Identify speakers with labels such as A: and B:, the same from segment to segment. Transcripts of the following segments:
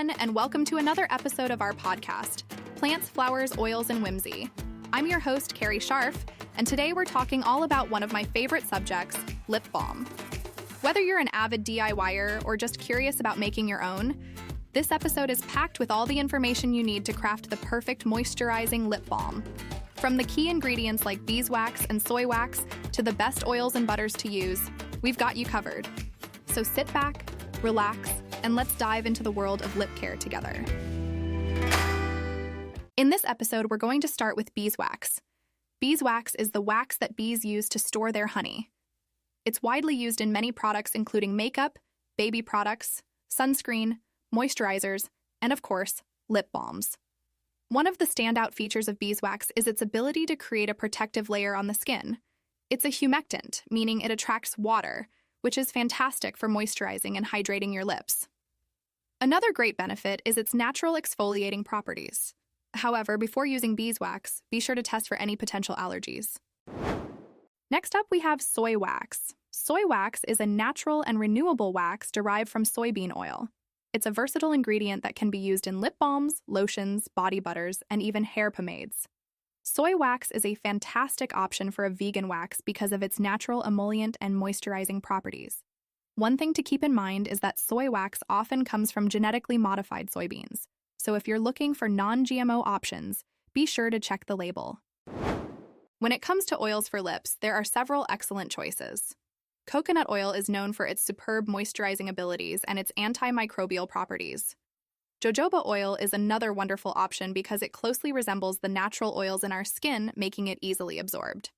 A: everyone, and welcome to another episode of our podcast, Plants, Flowers, Oils, and Whimsy. I'm your host, Carrie Scharf, and today we're talking all about one of my favorite subjects, lip balm. Whether you're an avid DIYer or just curious about making your own, this episode is packed with all the information you need to craft the perfect moisturizing lip balm. From the key ingredients like beeswax and soy wax to the best oils and butters to use, we've got you covered. So sit back, relax, and let's dive into the world of lip care together. In this episode, we're going to start with beeswax. Beeswax is the wax that bees use to store their honey. It's widely used in many products including makeup, baby products, sunscreen, moisturizers, and of course, lip balms. One of the standout features of beeswax is its ability to create a protective layer on the skin. It's a humectant, meaning it attracts water, which is fantastic for moisturizing and hydrating your lips. Another great benefit is its natural exfoliating properties. However, before using beeswax, be sure to test for any potential allergies. Next up, we have soy wax. Soy wax is a natural and renewable wax derived from soybean oil. It's a versatile ingredient that can be used in lip balms, lotions, body butters, and even hair pomades. Soy wax is a fantastic option for a vegan wax because of its natural emollient and moisturizing properties. One thing to keep in mind is that soy wax often comes from genetically modified soybeans, so if you're looking for non-GMO options, be sure to check the label. When it comes to oils for lips, there are several excellent choices. Coconut oil is known for its superb moisturizing abilities and its antimicrobial properties. Jojoba oil is another wonderful option because it closely resembles the natural oils in our skin, making it easily absorbed.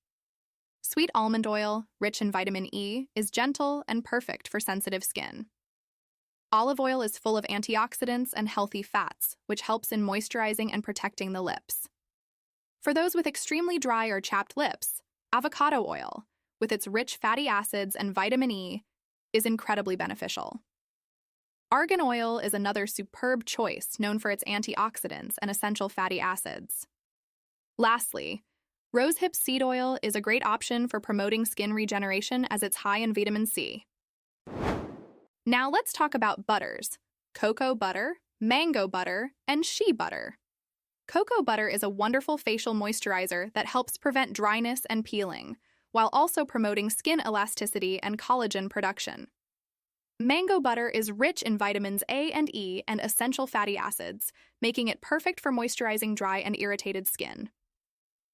A: Sweet almond oil, rich in vitamin E, is gentle and perfect for sensitive skin. Olive oil is full of antioxidants and healthy fats, which helps in moisturizing and protecting the lips. For those with extremely dry or chapped lips, avocado oil, with its rich fatty acids and vitamin E, is incredibly beneficial. Argan oil is another superb choice known for its antioxidants and essential fatty acids. Lastly, rosehip seed oil is a great option for promoting skin regeneration as it's high in vitamin C. Now let's talk about butters: cocoa butter, mango butter, and shea butter. Cocoa butter is a wonderful facial moisturizer that helps prevent dryness and peeling, while also promoting skin elasticity and collagen production. Mango butter is rich in vitamins A and E and essential fatty acids, making it perfect for moisturizing dry and irritated skin.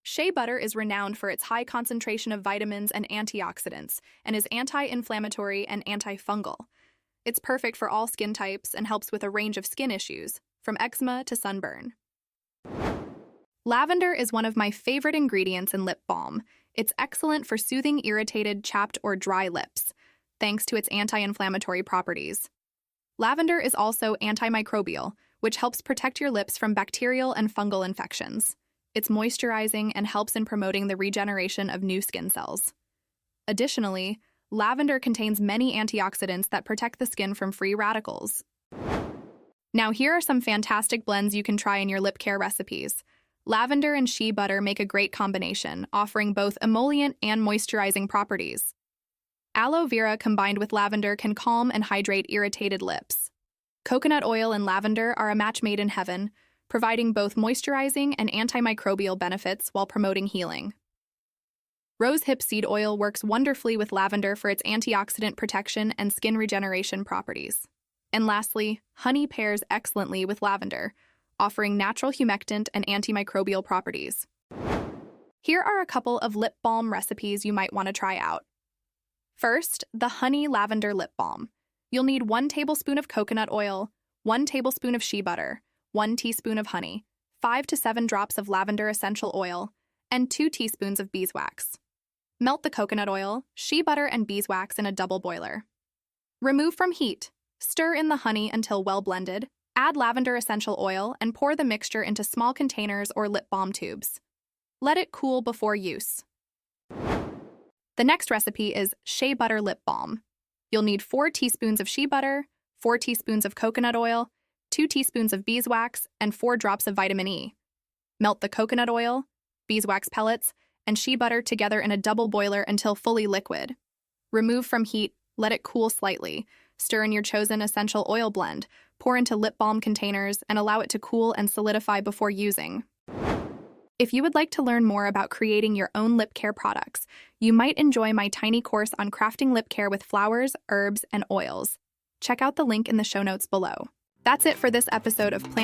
A: Shea butter is renowned for its high concentration of vitamins and antioxidants and is anti-inflammatory and antifungal. It's perfect for all skin types and helps with a range of skin issues, from eczema to sunburn. Lavender is one of my favorite ingredients in lip balm. It's excellent for soothing irritated, chapped, or dry lips, thanks to its anti-inflammatory properties. Lavender is also antimicrobial, which helps protect your lips from bacterial and fungal infections. It's moisturizing and helps in promoting the regeneration of new skin cells. Additionally, lavender contains many antioxidants that protect the skin from free radicals. Now here are some fantastic blends you can try in your lip care recipes. Lavender and shea butter make a great combination, offering both emollient and moisturizing properties. Aloe vera combined with lavender can calm and hydrate irritated lips. Coconut oil and lavender are a match made in heaven, providing both moisturizing and antimicrobial benefits while promoting healing. Rosehip seed oil works wonderfully with lavender for its antioxidant protection and skin regeneration properties. And lastly, honey pairs excellently with lavender, offering natural humectant and antimicrobial properties. Here are a couple of lip balm recipes you might want to try out. First, the honey lavender lip balm. You'll need 1 tablespoon of coconut oil, 1 tablespoon of shea butter, 1 teaspoon of honey, 5 to 7 drops of lavender essential oil, and 2 teaspoons of beeswax. Melt the coconut oil, shea butter, and beeswax in a double boiler. Remove from heat. Stir in the honey until well blended. Add lavender essential oil and pour the mixture into small containers or lip balm tubes. Let it cool before use. The next recipe is shea butter lip balm. You'll need 4 teaspoons of shea butter, 4 teaspoons of coconut oil, 2 teaspoons of beeswax, and 4 drops of vitamin E. Melt the coconut oil, beeswax pellets, and shea butter together in a double boiler until fully liquid. Remove from heat, Let it cool slightly. Stir in your chosen essential oil blend, pour into lip balm containers, and allow it to cool and solidify before using. If you would like to learn more about creating your own lip care products, you might enjoy my tiny course on crafting lip care with flowers, herbs, and oils. Check out the link in the show notes below. That's it for this episode of Plants